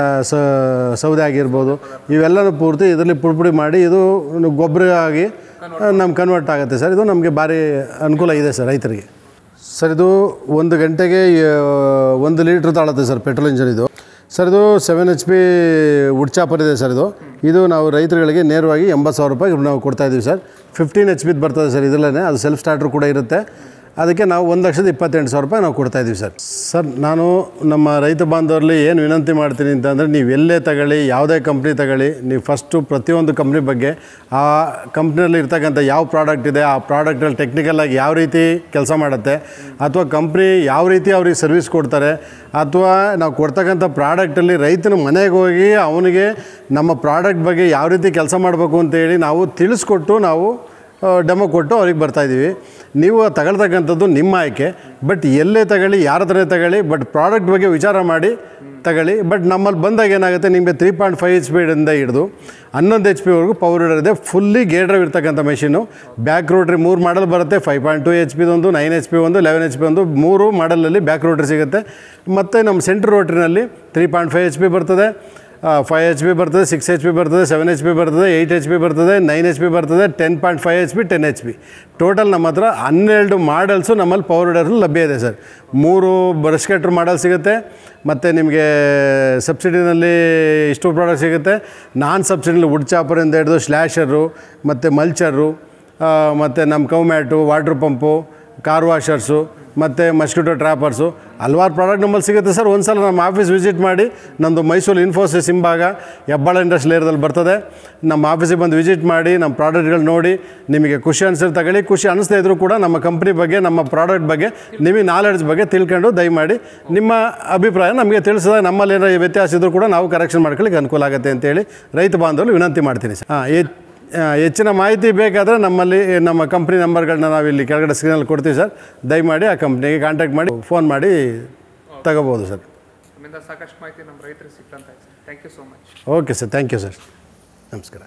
ಸೌದೆ ಆಗಿರ್ಬೋದು, ಇವೆಲ್ಲನೂ ಪೂರ್ತಿ ಇದರಲ್ಲಿ ಪುಡಿ ಮಾಡಿ ಇದು ಗೊಬ್ಬರ ಆಗಿ ನಮ್ಗೆ ಕನ್ವರ್ಟ್ ಆಗುತ್ತೆ ಸರ್. ಇದು ನಮಗೆ ಭಾರಿ ಅನುಕೂಲ ಇದೆ ಸರ್ ರೈತರಿಗೆ. ಸರ್ ಇದು 1 ಗಂಟೆಗೆ 1 ಲೀಟ್ರ್ ತಾಳುತ್ತೆ ಸರ್ ಪೆಟ್ರೋಲ್ ಇಂಜಿನ್ ಇದು. ಸರ್ ಇದು 7 HP ವುಡ್ ಚಾಪರ್ ಇದೆ ಸರ್. ಇದು ನಾವು ರೈತರುಗಳಿಗೆ ನೇರವಾಗಿ 80,000 ರೂಪಾಯಿ ನಾವು ಕೊಡ್ತಾಯಿದ್ದೀವಿ ಸರ್. 15 HP ಬರ್ತದೆ ಸರ್ ಇದರಲ್ಲೇ. ಅದು ಸೆಲ್ಫ್ ಸ್ಟಾರ್ಟರ್ ಕೂಡ ಇರುತ್ತೆ. ಅದಕ್ಕೆ ನಾವು 1,28,000 ರೂಪಾಯಿ ನಾವು ಕೊಡ್ತಾಯಿದ್ದೀವಿ ಸರ್. ಸರ್ ನಾನು ನಮ್ಮ ರೈತ ಬಾಂಧವರಲ್ಲಿ ಏನು ವಿನಂತಿ ಮಾಡ್ತೀನಿ ಅಂತಂದರೆ, ನೀವು ಎಲ್ಲೇ ತಗೊಳ್ಳಿ, ಯಾವುದೇ ಕಂಪ್ನಿ ತಗೊಳ್ಳಿ, ನೀವು ಫಸ್ಟು ಪ್ರತಿಯೊಂದು ಕಂಪ್ನಿ ಬಗ್ಗೆ ಆ ಕಂಪ್ನಿಯಲ್ಲಿ ಇರ್ತಕ್ಕಂಥ ಯಾವ ಪ್ರಾಡಕ್ಟ್ ಇದೆ, ಆ ಪ್ರಾಡಕ್ಟಲ್ಲಿ ಟೆಕ್ನಿಕಲಾಗಿ ಯಾವ ರೀತಿ ಕೆಲಸ ಮಾಡುತ್ತೆ, ಅಥವಾ ಕಂಪ್ನಿ ಯಾವ ರೀತಿ ಅವ್ರಿಗೆ ಸರ್ವಿಸ್ ಕೊಡ್ತಾರೆ, ಅಥವಾ ನಾವು ಕೊಡ್ತಕ್ಕಂಥ ಪ್ರಾಡಕ್ಟಲ್ಲಿ ರೈತನ ಮನೆಗೆ ಹೋಗಿ ಅವನಿಗೆ ನಮ್ಮ ಪ್ರಾಡಕ್ಟ್ ಬಗ್ಗೆ ಯಾವ ರೀತಿ ಕೆಲಸ ಮಾಡಬೇಕು ಅಂತೇಳಿ ನಾವು ತಿಳಿಸ್ಕೊಟ್ಟು ನಾವು ಡೆಮೋ ಕೊಟ್ಟು ಅವ್ರಿಗೆ ಬರ್ತಾಯಿದ್ದೀವಿ. ನೀವು ತಗೊಳ್ತಕ್ಕಂಥದ್ದು ನಿಮ್ಮ ಆಯ್ಕೆ. ಬಟ್ ಎಲ್ಲೇ ತಗೊಳ್ಳಿ, ಯಾರ ಹತ್ರ ತಗೊಳ್ಳಿ, ಬಟ್ ಪ್ರಾಡಕ್ಟ್ ಬಗ್ಗೆ ವಿಚಾರ ಮಾಡಿ ತಗೊಳ್ಳಿ. ಬಟ್ ನಮ್ಮಲ್ಲಿ ಬಂದಾಗ ಏನಾಗುತ್ತೆ, ನಿಮಗೆ 3.5 HP ಹಿಡಿದು 11 HP ವರೆಗೂ ಪವರ್ ವೀಡರ್ ಇದೆ. ಫುಲ್ಲಿ ಗೇರ್ ಡ್ರೈವ್ ಇರ್ತಕ್ಕಂಥ ಮೆಷಿನು. ಬ್ಯಾಕ್ ರೋಟ್ರಿ 3 ಮಾಡಲ್ ಬರುತ್ತೆ. 5.2 HP ಒಂದು, 9 HP ಒಂದು, 11 HP ಒಂದು, 3 ಮಾಡಲಲ್ಲಿ ಬ್ಯಾಕ್ ರೋಟ್ರಿ ಸಿಗುತ್ತೆ. ಮತ್ತು ನಮ್ಮ ಸೆಂಟ್ರ್ ರೋಟ್ರಿನಲ್ಲಿ 3.5 HP ಬರ್ತದೆ, 5 HP ಬರ್ತದೆ, 6 HP ಬರ್ತದೆ, 7 HP ಬರ್ತದೆ, 8 HP ಬರ್ತದೆ, 9 HP ಬರ್ತದೆ, 10.5 HP, 10 HP. ಟೋಟಲ್ ನಮ್ಮ ಹತ್ರ 12 ಮಾಡಲ್ಸು ನಮ್ಮಲ್ಲಿ ಪವರ್ ವೀಡರಲ್ಲಿ ಲಭ್ಯ ಇದೆ ಸರ್. 3 ಬ್ರಷ್ ಕಟ್ರ್ ಮಾಡಲ್ ಸಿಗುತ್ತೆ. ಮತ್ತು ನಿಮಗೆ ಸಬ್ಸಿಡಿನಲ್ಲಿ ಇಷ್ಟು ಪ್ರಾಡಕ್ಟ್ ಸಿಗುತ್ತೆ. ನಾನ್ ಸಬ್ಸಿಡಿನಲ್ಲಿ ವುಡ್ ಚಾಪರಿಂದ ಹಿಡಿದು ಸ್ಲ್ಯಾಶರು, ಮತ್ತು ಮಲ್ಚರು, ಮತ್ತು ನಮ್ಮ cow mat, water pump, car washers, ಮತ್ತು ಮಸ್ಕಿಟೋ ಟ್ರ್ಯಾಪರ್ಸು, ಹಲವಾರು ಪ್ರಾಡಕ್ಟ್ ನಮ್ಮಲ್ಲಿ ಸಿಗುತ್ತೆ ಸರ್. ಒಂದು ಸಲ ನಮ್ಮ ಆಫೀಸ್ ವಿಸಿಟ್ ಮಾಡಿ, ನಮ್ಮದು ಮೈಸೂರು ಇನ್ಫೋಸಿಸ್ ಹಿಂಭಾಗ ಹೆಬ್ಬಾಳ ಇಂಡಸ್ಟ್ರಿಯಲ್ ಏರಿಯಾದಲ್ಲಿ ಬರ್ತದೆ. ನಮ್ಮ ಆಫೀಸಿಗೆ ಬಂದು ವಿಸಿಟ್ ಮಾಡಿ ನಮ್ಮ ಪ್ರಾಡಕ್ಟ್ಗಳು ನೋಡಿ ನಿಮಗೆ ಖುಷಿ ಅನಿಸಿದ್ರೆ ತಗೊಳ್ಳಿ. ಖುಷಿ ಅನ್ನಿಸ್ತಾ ಇದ್ರೂ ಕೂಡ ನಮ್ಮ ಕಂಪ್ನಿ ಬಗ್ಗೆ, ನಮ್ಮ ಪ್ರಾಡಕ್ಟ್ ಬಗ್ಗೆ, ನಿಮಗೆ ನಾಲೆಡ್ಜ್ ಬಗ್ಗೆ ತಿಳ್ಕೊಂಡು ದಯಮಾಡಿ ನಿಮ್ಮ ಅಭಿಪ್ರಾಯ ನಮಗೆ ತಿಳಿಸಿದಾಗ ನಮ್ಮಲ್ಲಿ ಏನಾರು ವ್ಯತ್ಯಾಸ ಇದ್ರೂ ಕೂಡ ನಾವು ಕರೆಕ್ಷನ್ ಮಾಡ್ಕೊಳ್ಳಿಕ್ಕೆ ಅನುಕೂಲ ಆಗುತ್ತೆ ಅಂತೇಳಿ ರೈತ ಬಾಂಧವರು ವಿನಂತಿ ಮಾಡ್ತೀನಿ ಸರ್. ಹೆಚ್ಚಿನ ಮಾಹಿತಿ ಬೇಕಾದರೆ ನಮ್ಮಲ್ಲಿ ನಮ್ಮ ಕಂಪ್ನಿ ನಂಬರ್ಗಳನ್ನ ನಾವಿಲ್ಲಿ ಕೆಳಗಡೆ ಸ್ಕ್ರೀನಲ್ಲಿ ಕೊಡ್ತೀವಿ ಸರ್. ದಯಮಾಡಿ ಆ ಕಂಪ್ನಿಗೆ ಕಾಂಟ್ಯಾಕ್ಟ್ ಮಾಡಿ ಫೋನ್ ಮಾಡಿ ತಗೋಬೋದು ಸರ್. ಸಾಕಷ್ಟು ಮಾಹಿತಿ ನಮ್ಮ ರೈತರಿಗೆ ಸಿಕ್ಕಂತ. Thank you so much. Okay sir, thank you sir. ನಮಸ್ಕಾರ.